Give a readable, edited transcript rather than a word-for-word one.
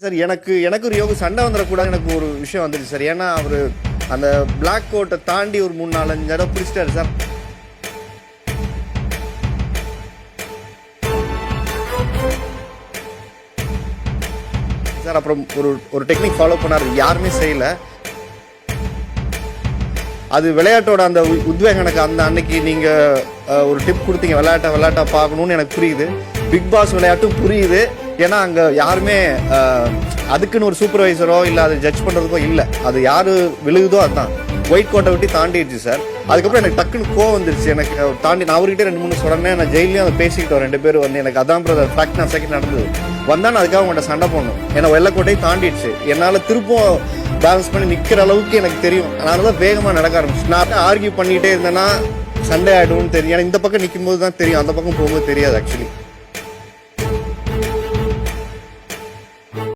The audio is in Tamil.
சார் எனக்கு எனக்கு ரியோவுக்கு சண்டை வந்துடக்கூடாது எனக்கு ஒரு விஷயம் வந்துடுச்சு சார். ஏன்னா அவர் அந்த பிளாக் கோட்டை தாண்டி ஒரு 3-4-5 தடவை பிடிச்சிட்டாரு சார். சார் அப்புறம் ஒரு டெக்னிக் ஃபாலோ பண்ணார், யாருமே செய்யலை. அது விளையாட்டோட அந்த உத்வேகம் எனக்கு அந்த அன்னைக்கு நீங்கள் ஒரு டிப் கொடுத்தீங்க, விளையாட்டா பார்க்கணுன்னு எனக்கு புரியுது. பிக் பாஸ் விளையாட்டும் புரியுது. ஏன்னா அங்கே யாருமே அதுக்குன்னு ஒரு சூப்பர்வைசரோ இல்லை அதை ஜட்ஜ் பண்ணுறதுக்கோ இல்லை. அது யார் விழுகுதோ அதுதான். ஒயிட் கோட்டை விட்டு தாண்டிடுச்சு சார். அதுக்கப்புறம் எனக்கு டக்குன்னு கோவம் வந்துருச்சு. எனக்கு தாண்டி நான் அவர்கிட்ட 2-3 சொன்னேன். நான் ஜெயிலையும் அதை பேசிக்கிட்டோம் 2 பேரும் வந்து. எனக்கு அதான் பிரதர் ஃபேக்ட் நான் செகண்ட் நடந்தது வந்தால் நான் அதுக்காக உங்கள்கிட்ட சண்டை போடணும். ஏன்னா வெள்ளைக்கோட்டையை தாண்டிடுச்சு. என்னால் திருப்பும் பேலன்ஸ் பண்ணி நிற்கிற அளவுக்கு எனக்கு தெரியும். அதனால தான் வேகமாக நடக்க ஆரம்பிச்சு. நான் ஆர்கியூ பண்ணிகிட்டே இருந்தேன்னா சண்டை ஆகிடும்னு தெரியும். ஏன்னா இந்த பக்கம் நிற்கும் போது தான் தெரியும், அந்த பக்கம் போகும்போது தெரியாது ஆக்சுவலி.